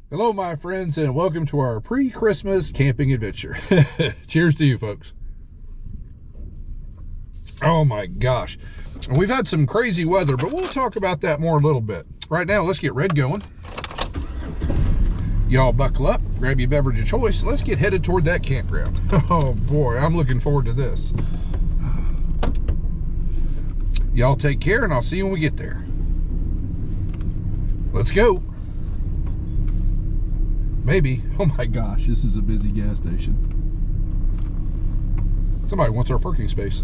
Hello, my friends, and welcome to our pre-Christmas camping adventure. Cheers to you, folks. Oh my gosh. We've had some crazy weather, but we'll talk about that more a little bit. Right now, let's get red going. Y'all buckle up, grab your beverage of choice. Let's get headed toward that campground. Oh boy, I'm looking forward to this. Y'all take care, and I'll see you when we get there. Let's go. Maybe. Oh my gosh, this is a busy gas station. Somebody wants our parking space.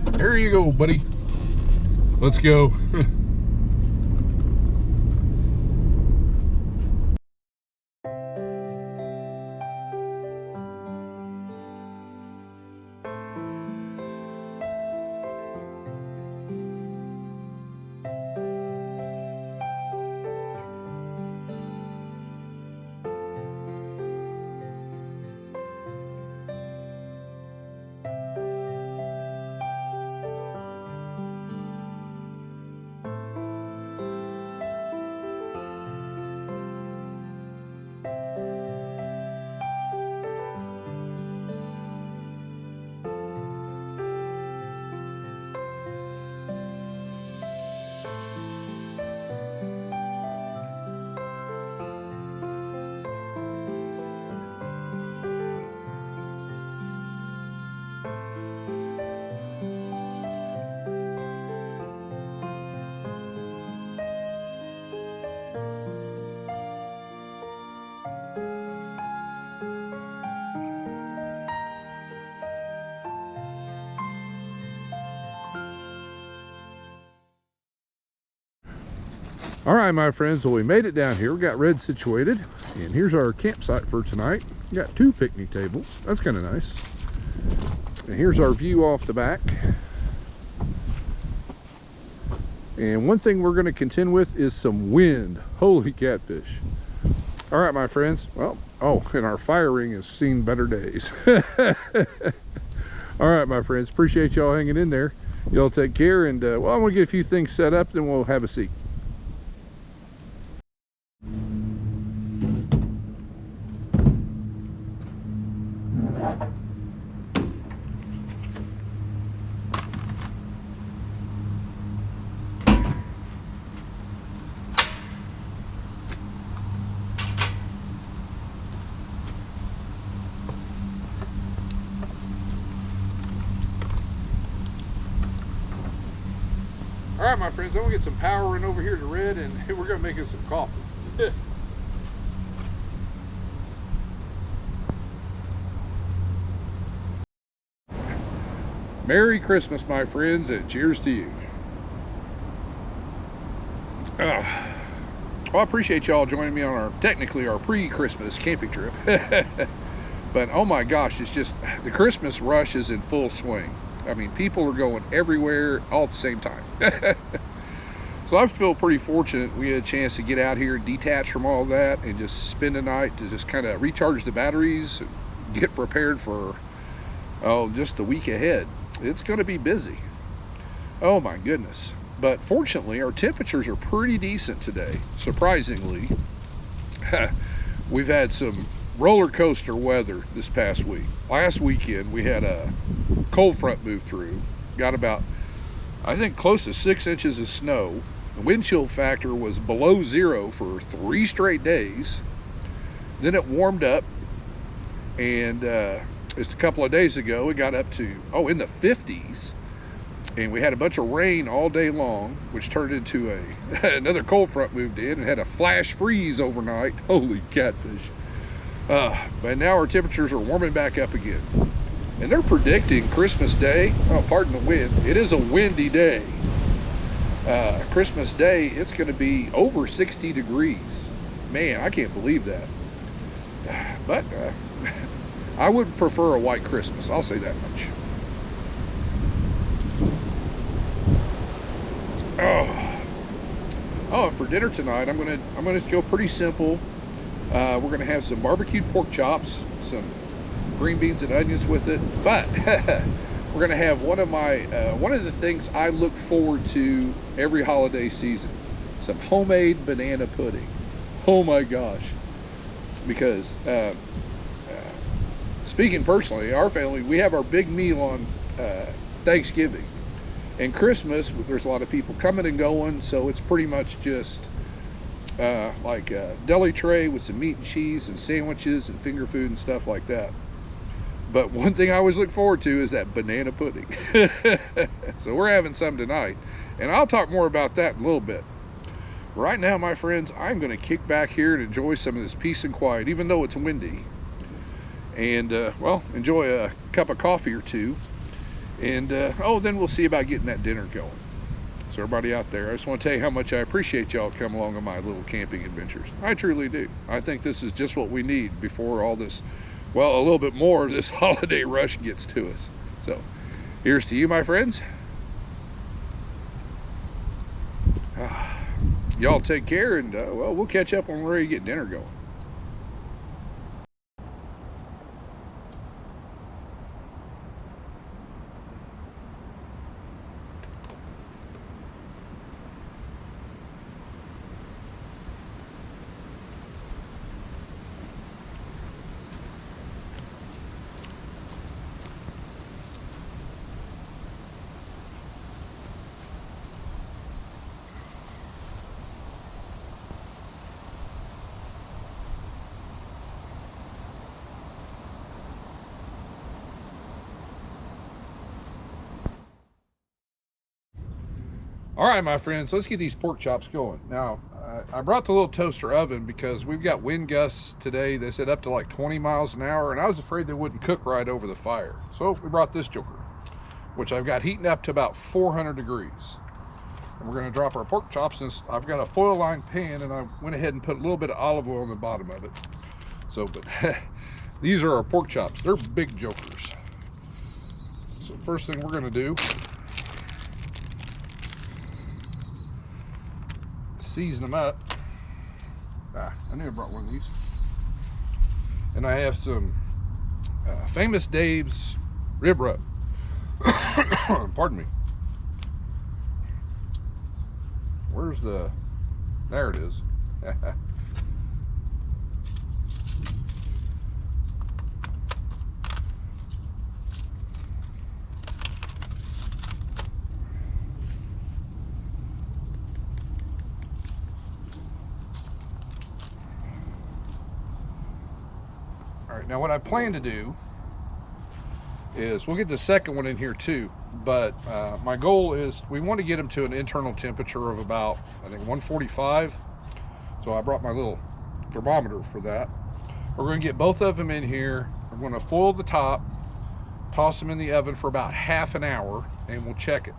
There you go, buddy. Let's go. All right, my friends, well, we made it down here. We got red situated, and here's our campsite for tonight. We got 2 picnic tables. That's kind of nice. And here's our view off the back. And one thing we're going to contend with is some wind. Holy catfish. All right, my friends. Well, and our fire ring has seen better days. All right, my friends. Appreciate y'all hanging in there. Y'all take care, and well, I'm going to get a few things set up, then we'll have a seat. All right, my friends, I'm gonna get some power in over here to red, and we're gonna make us some coffee. Merry Christmas, my friends, and cheers to you. Well, I appreciate y'all joining me on technically our pre-Christmas camping trip. But oh my gosh, it's just, the Christmas rush is in full swing. I mean, people are going everywhere all at the same time. So I feel pretty fortunate we had a chance to get out here and detach from all that and just spend a night to just kind of recharge the batteries and get prepared for, just the week ahead. It's going to be busy. Oh my goodness. But fortunately, our temperatures are pretty decent today. Surprisingly, we've had some roller coaster weather this past week. Last weekend, we had a cold front move through. Got about, I think, close to 6 inches of snow. The wind chill factor was below 0 for 3 straight days. Then it warmed up, and just a couple of days ago, it got up to, in the 50s. And we had a bunch of rain all day long, which turned into another cold front moved in and had a flash freeze overnight. Holy catfish. But now our temperatures are warming back up again. And they're predicting Christmas Day, pardon the wind, it is a windy day. Christmas Day, it's going to be over 60 degrees. Man, I can't believe that. But I would prefer a white Christmas, I'll say that much. For dinner tonight, I'm gonna go pretty simple. We're gonna have some barbecued pork chops, some green beans and onions with it. But we're gonna have one of the things I look forward to every holiday season: some homemade banana pudding. Oh my gosh. Because speaking personally, our family, we have our big meal on Thanksgiving. And Christmas, there's a lot of people coming and going, so it's pretty much just like a deli tray with some meat and cheese and sandwiches and finger food and stuff like that. But one thing I always look forward to is that banana pudding. So we're having some tonight, and I'll talk more about that in a little bit. Right now, my friends, I'm going to kick back here and enjoy some of this peace and quiet, even though it's windy. And, well, enjoy a cup of coffee or two. And, then we'll see about getting that dinner going. So everybody out there, I just want to tell you how much I appreciate y'all coming along on my little camping adventures. I truly do. I think this is just what we need before all this, well, a little bit more of this holiday rush gets to us. So here's to you, my friends. Y'all take care, and well, we'll catch up when we're ready to get dinner going. All right, my friends, let's get these pork chops going. Now, I brought the little toaster oven because we've got wind gusts today. They said up to like 20 miles an hour, and I was afraid they wouldn't cook right over the fire. So we brought this joker, which I've got heating up to about 400 degrees. And we're gonna drop our pork chops, and I've got a foil lined pan, and I went ahead and put a little bit of olive oil on the bottom of it. So, but these are our pork chops. They're big jokers. So first thing we're gonna do, season them up. I knew I brought one of these. And I have some Famous Dave's rib rub. Pardon me. Where's the... There it is. Now what I plan to do is, we'll get the second one in here too, but my goal is we want to get them to an internal temperature of about, I think, 145. So I brought my little thermometer for that. We're going to get both of them in here. We're going to foil the top, toss them in the oven for about half an hour, and we'll check it.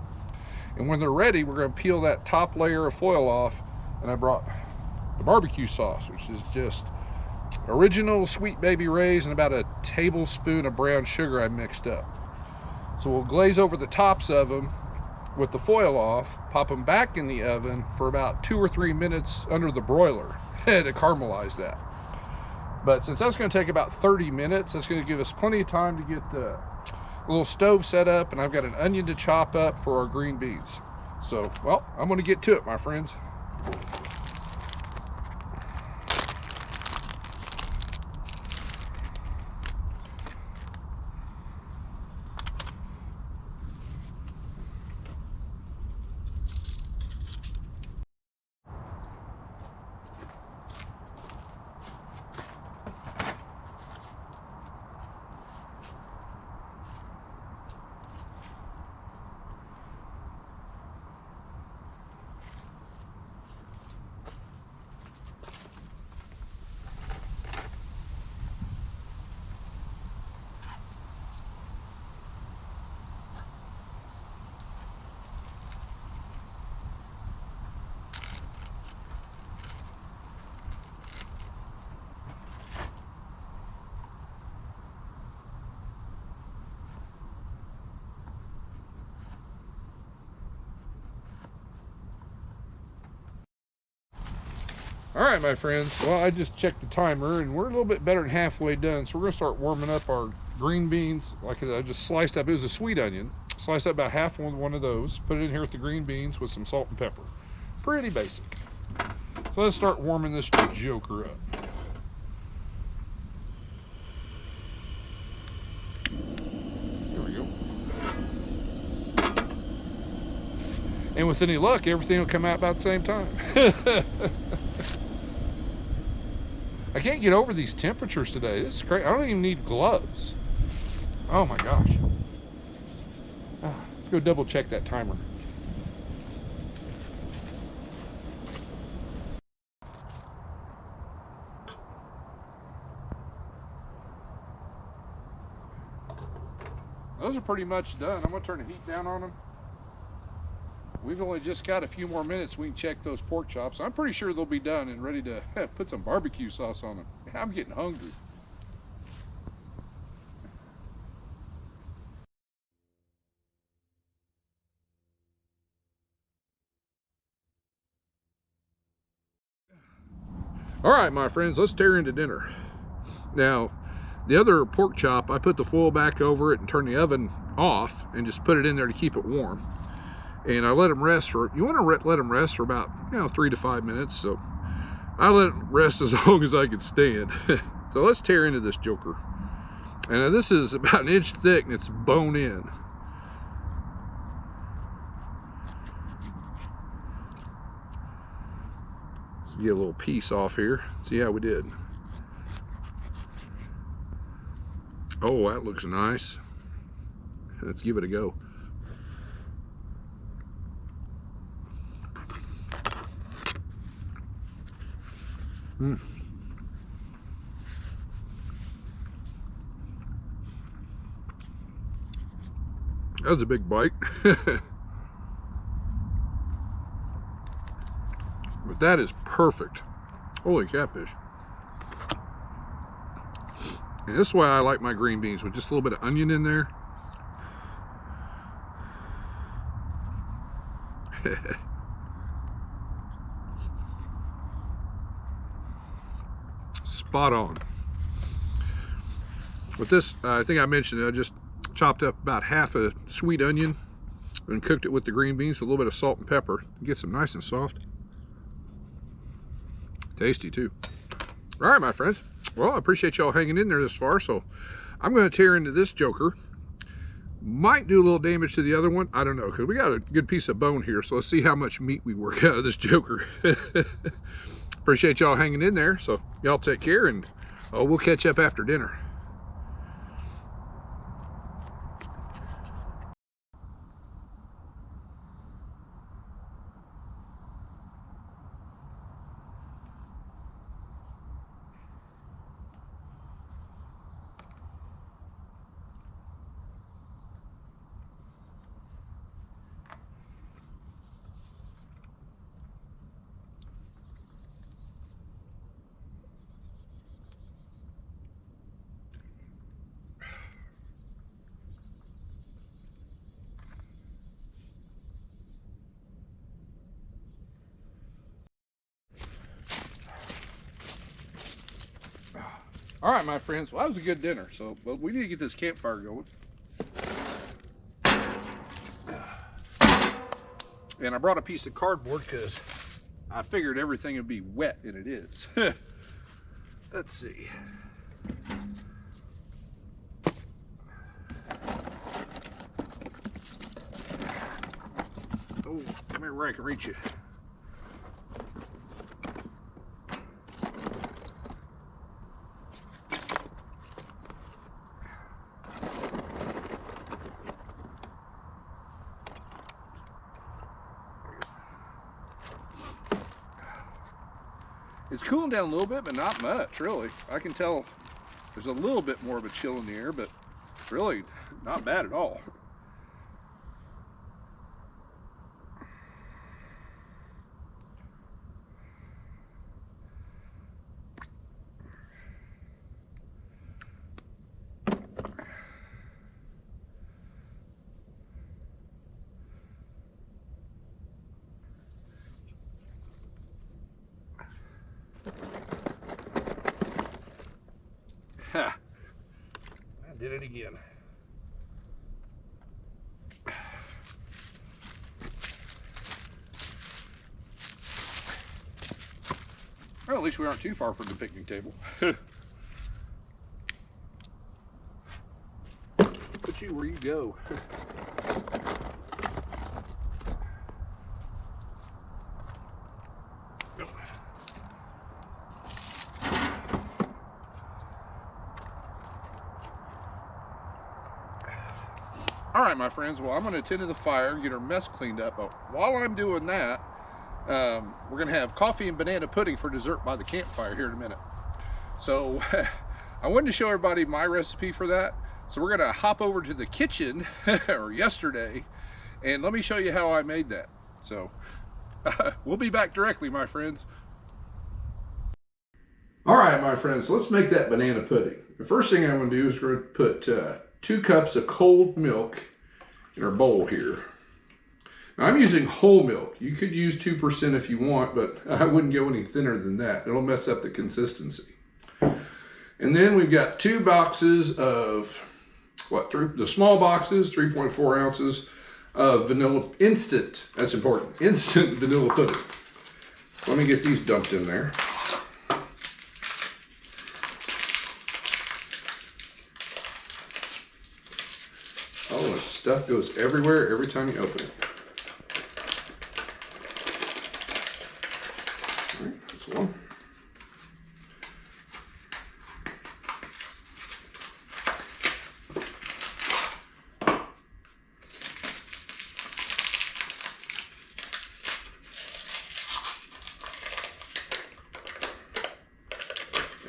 And when they're ready, we're going to peel that top layer of foil off, and I brought the barbecue sauce, which is just original Sweet Baby Ray's and about a tablespoon of brown sugar I mixed up. So we'll glaze over the tops of them with the foil off, pop them back in the oven for about 2 or 3 minutes under the broiler to caramelize that. But since that's going to take about 30 minutes, that's going to give us plenty of time to get the little stove set up, and I've got an onion to chop up for our green beans. So, well, I'm going to get to it, my friends. All right, my friends, well, I just checked the timer, and we're a little bit better than halfway done, so we're gonna start warming up our green beans. Like I just sliced up, it was a sweet onion, sliced up about half one of those, put it in here with the green beans with some salt and pepper. Pretty basic. So let's start warming this joker up. There we go. And with any luck, everything will come out about the same time. I can't get over these temperatures today. This is crazy. I don't even need gloves. Oh my gosh. Let's go double check that timer. Those are pretty much done. I'm gonna turn the heat down on them. We've only just got a few more minutes. We can check those pork chops. I'm pretty sure they'll be done and ready to put some barbecue sauce on them. I'm getting hungry. All right, my friends, let's tear into dinner. Now, the other pork chop, I put the foil back over it and turned the oven off and just put it in there to keep it warm. And I let them rest for, you want to let them rest for about, 3 to 5 minutes. So I let it rest as long as I could stand. So let's tear into this joker. And this is about an inch thick and it's bone in. Let's get a little piece off here. See how we did. Oh, that looks nice. Let's give it a go. That was a big bite. But that is perfect. Holy catfish. And this is why I like my green beans, with just a little bit of onion in there. Spot on. With this, I think I mentioned it, I just chopped up about half a sweet onion and cooked it with the green beans with a little bit of salt and pepper. Gets them nice and soft. Tasty too. All right, my friends. Well, I appreciate y'all hanging in there this far. So I'm going to tear into this joker. Might do a little damage to the other one. I don't know, because we got a good piece of bone here. So let's see how much meat we work out of this joker. Appreciate y'all hanging in there. So y'all take care, and we'll catch up after dinner. All right, my friends. Well, that was a good dinner. But we need to get this campfire going. And I brought a piece of cardboard because I figured everything would be wet, and it is. Let's see. Oh, come here where I can reach you. It's cooling down a little bit, but not much, really. I can tell there's a little bit more of a chill in the air, but really not bad at all. Ha! I did it again. Well, at least we aren't too far from the picnic table. Put you where you go. All right, my friends, well, I'm going to attend to the fire and get our mess cleaned up. But while I'm doing that, we're going to have coffee and banana pudding for dessert by the campfire here in a minute. So I wanted to show everybody my recipe for that. So we're going to hop over to the kitchen, or yesterday, and let me show you how I made that. So we'll be back directly, my friends. All right, my friends, so let's make that banana pudding. The first thing I'm going to do is we're going to put 2 cups of cold milk in our bowl here. Now I'm using whole milk. You could use 2% if you want, but I wouldn't go any thinner than that. It'll mess up the consistency. And then we've got 2 boxes of, the small boxes, 3.4 ounces of vanilla, instant, that's important, instant vanilla pudding. So let me get these dumped in there. Oh, the stuff goes everywhere every time you open it. All right, that's one.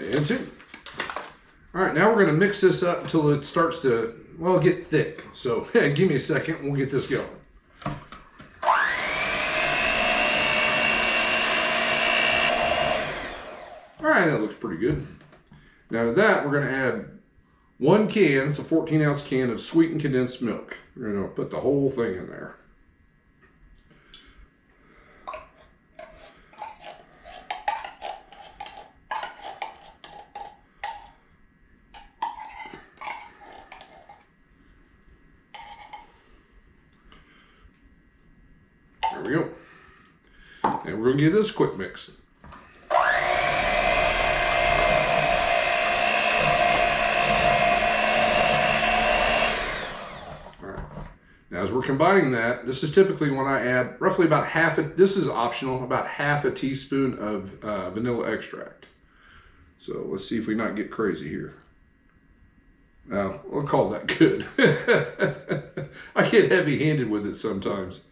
And 2. All right, now we're going to mix this up until it starts to, well, get thick. So give me a second, we'll get this going. All right, that looks pretty good. Now to that, we're going to add 1 can, it's a 14-ounce can of sweetened condensed milk. We're going to put the whole thing in there. There we go. And we're going to give this a quick mix. All right. Now as we're combining that, this is typically when I add roughly about this is optional, about half a teaspoon of vanilla extract. So let's see if we not get crazy here. Now, we'll call that good. I get heavy-handed with it sometimes.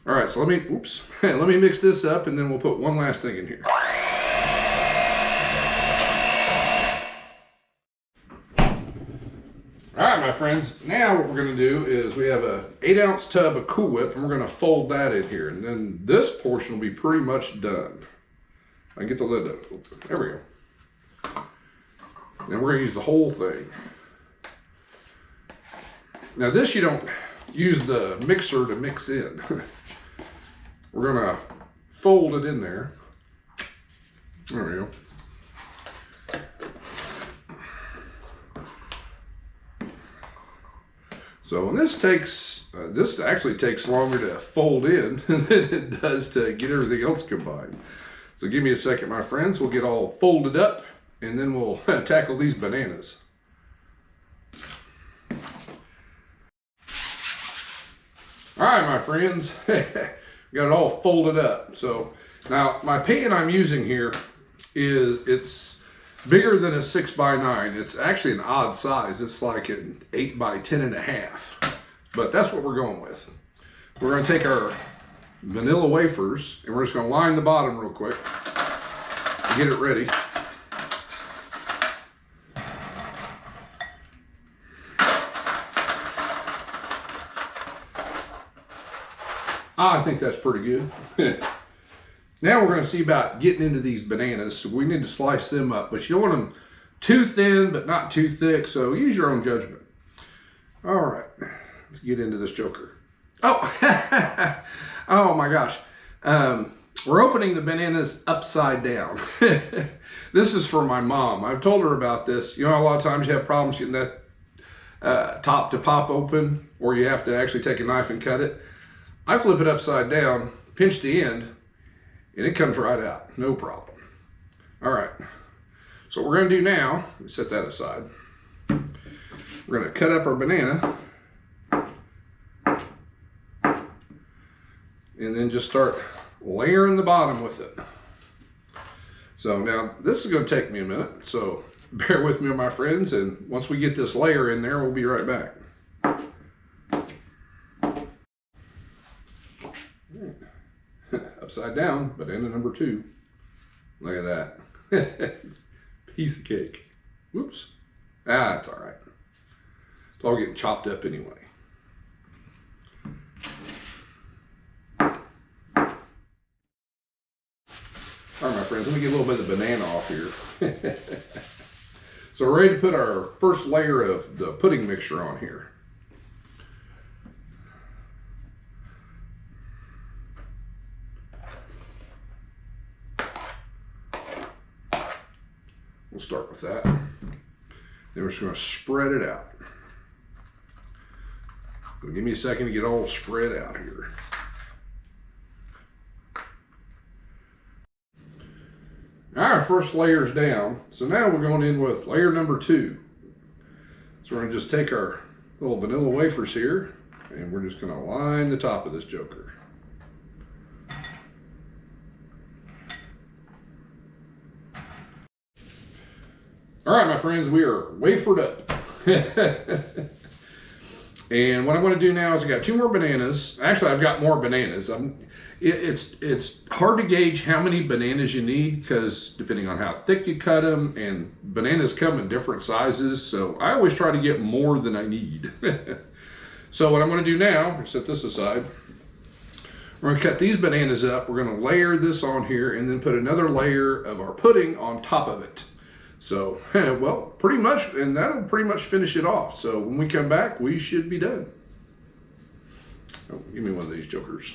All right, so let me mix this up, and then we'll put one last thing in here. All right, my friends, now what we're gonna do is we have a 8-ounce tub of Cool Whip, and we're gonna fold that in here, and then this portion will be pretty much done. I can get the lid open. There we go. And we're gonna use the whole thing. Now this, you don't use the mixer to mix in. We're gonna fold it in there. There we go. So when this actually takes longer to fold in than it does to get everything else combined. So give me a second, my friends. We'll get all folded up, and then we'll tackle these bananas. All right, my friends, got it all folded up. So now my pan I'm using here it's bigger than a 6x9. It's actually an odd size. It's like an 8x10.5. But that's what we're going with. We're going to take our vanilla wafers, and we're just going to line the bottom real quick to get it ready. I think that's pretty good. Now we're going to see about getting into these bananas. So we need to slice them up, but you don't want them too thin, but not too thick. So use your own judgment. All right, let's get into this joker. Oh, oh my gosh. We're opening the bananas upside down. This is for my mom. I've told her about this. You know, a lot of times you have problems getting that top to pop open, or you have to actually take a knife and cut it. I flip it upside down, pinch the end, and it comes right out, no problem. All right, so what we're gonna do now, set that aside. We're gonna cut up our banana and then just start layering the bottom with it. So now this is gonna take me a minute, so bear with me, my friends, and once we get this layer in there, we'll be right back. Upside down, banana number 2. Look at that. Piece of cake. Whoops. Ah, it's all right. It's all getting chopped up anyway. All right, my friends, let me get a little bit of the banana off here. So we're ready to put our first layer of the pudding mixture on here. We'll start with that. Then we're just going to spread it out. So give me a second to get all spread out here. Our first layer is down, so now we're going in with layer number 2. So we're going to just take our little vanilla wafers here, and we're just going to line the top of this joker. All right, my friends, we are wafered up. And what I'm going to do now is I got 2 more bananas. Actually, I've got more bananas. It's hard to gauge how many bananas you need because depending on how thick you cut them, and bananas come in different sizes, so I always try to get more than I need. So what I'm going to do now, set this aside, we're going to cut these bananas up, we're going to layer this on here, and then put another layer of our pudding on top of it. So, well, pretty much, and that'll pretty much finish it off. So when we come back, we should be done. Oh, give me one of these jokers.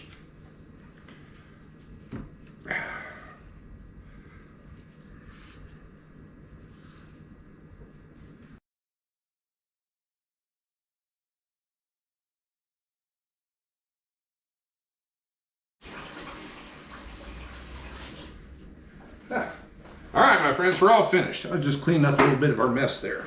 All right, my friends, we're all finished. I just cleaned up a little bit of our mess there.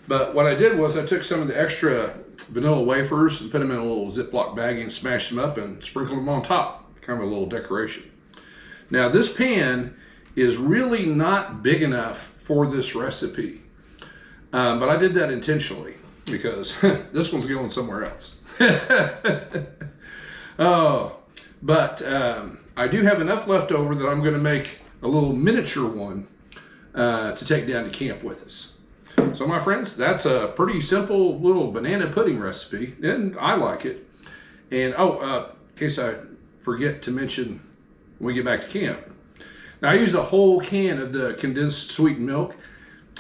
But what I did was I took some of the extra vanilla wafers and put them in a little Ziploc baggie and smashed them up and sprinkled them on top, kind of a little decoration. Now this pan is really not big enough for this recipe, but I did that intentionally because this one's going somewhere else. Oh, but I do have enough left over that I'm going to make a little miniature one to take down to camp with us. So my friends, that's a pretty simple little banana pudding recipe, and I like it. And in case I forget to mention when we get back to camp, now I used a whole can of the condensed sweetened milk.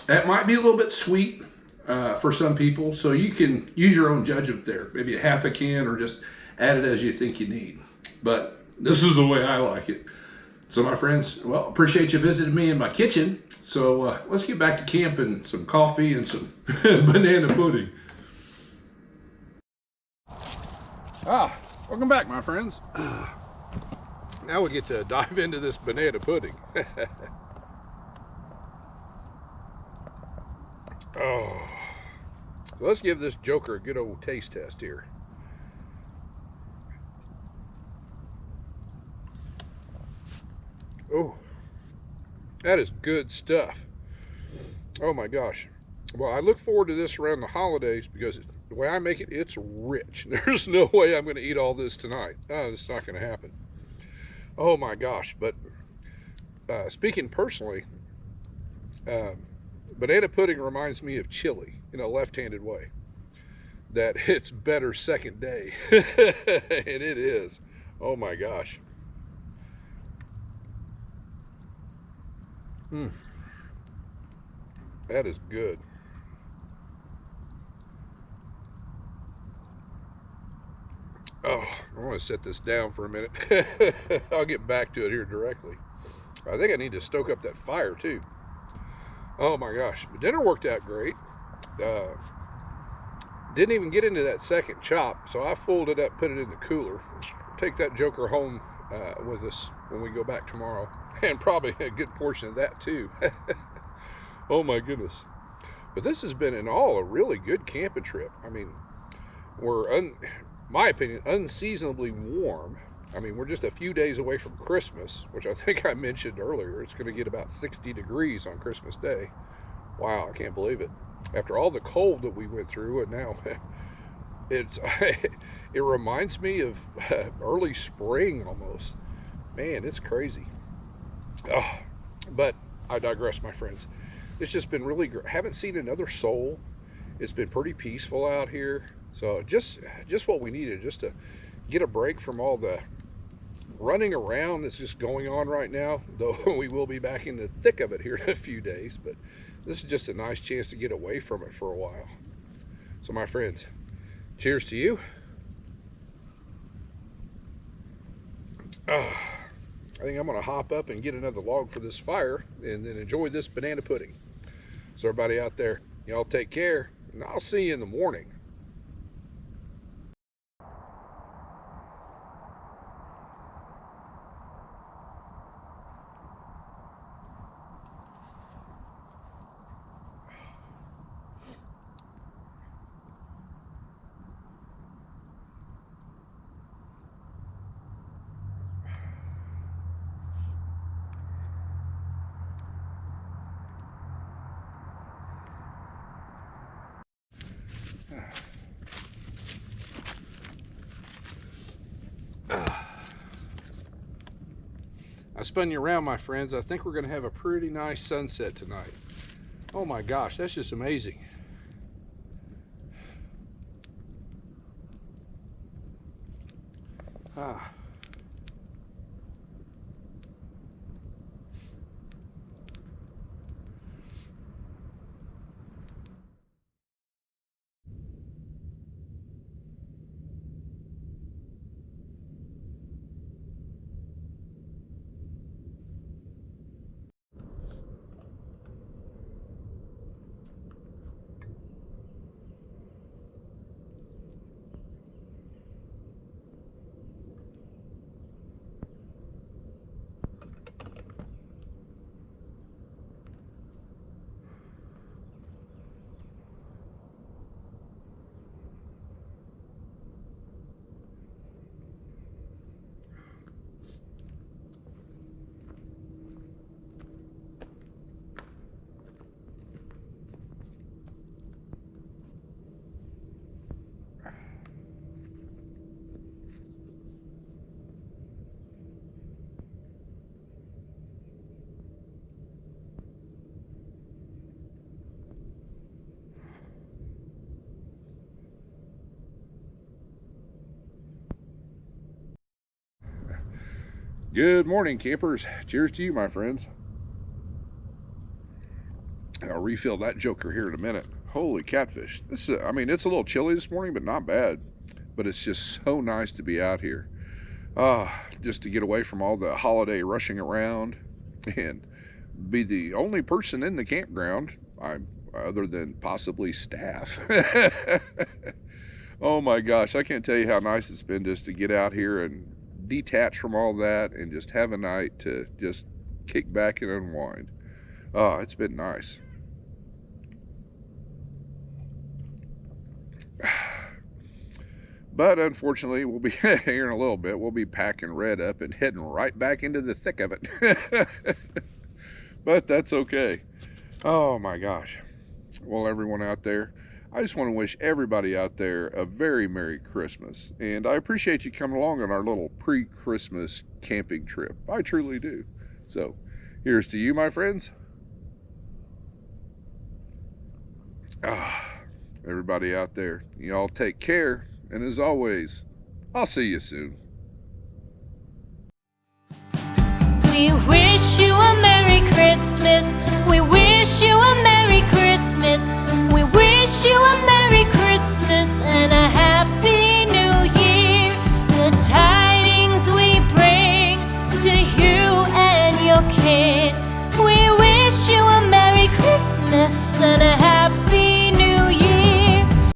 That might be a little bit sweet for some people, so you can use your own judgment there. Maybe a half a can or just add it as you think you need. But this is the way I like it. So my friends, well, appreciate you visiting me in my kitchen. So let's get back to camp and some coffee and some banana pudding. Welcome back, my friends. Now we get to dive into this banana pudding. Oh, let's give this joker a good old taste test here. Oh, that is good stuff. Oh my gosh. Well, I look forward to this around the holidays because the way I make it, it's rich. There's no way I'm going to eat all this tonight. It's not going to happen. Oh my gosh. But speaking personally, banana pudding reminds me of chili in a left-handed way. That it's better second day. And it is. Oh my gosh. That is good. Oh, I want to set this down for a minute. I'll get back to it here directly. I think I need to stoke up that fire too. Oh my gosh, the dinner worked out great. Didn't even get into that second chop, so I folded it up, put it in the cooler. Take that joker home with us when we go back tomorrow, and probably a good portion of that too. Oh my goodness. But this has been in all a really good camping trip. I mean, we're, my opinion, unseasonably warm. I mean, we're just a few days away from Christmas, which I think I mentioned earlier. It's going to get about 60 degrees on Christmas Day. Wow, I can't believe it. After all the cold that we went through, and now it reminds me of early spring almost. Man, it's crazy. Oh, but I digress, my friends. It's just been really great. Haven't seen another soul. It's been pretty peaceful out here. So just what we needed, just to get a break from all the running around that's just going on right now, though we will be back in the thick of it here in a few days. But this is just a nice chance to get away from it for a while. So my friends, cheers to you. I think I'm gonna hop up and get another log for this fire and then enjoy this banana pudding. So everybody out there, y'all take care, and I'll see you in the morning. I spun you around, my friends. I think we're going to have a pretty nice sunset tonight. Oh my gosh, that's just amazing. Ah. Good morning, campers. Cheers to you, my friends. I'll refill that joker here in a minute. Holy catfish. This is, I mean, it's a little chilly this morning, but not bad. But it's just so nice to be out here. Just to get away from all the holiday rushing around and be the only person in the campground, other than possibly staff. Oh my gosh, I can't tell you how nice it's been just to get out here and detach from all that and just have a night to just kick back and unwind. Oh, it's been nice. But unfortunately, we'll be here in a little bit. We'll be packing Red up and heading right back into the thick of it. But that's okay. Oh my gosh. Well, everyone out there, I just want to wish everybody out there a very Merry Christmas. And I appreciate you coming along on our little pre-Christmas camping trip. I truly do. So, here's to you, my friends. Everybody out there, y'all take care. And as always, I'll see you soon. We wish you a Merry Christmas. We wish you a Merry Christmas. We wish you a Merry Christmas and a Happy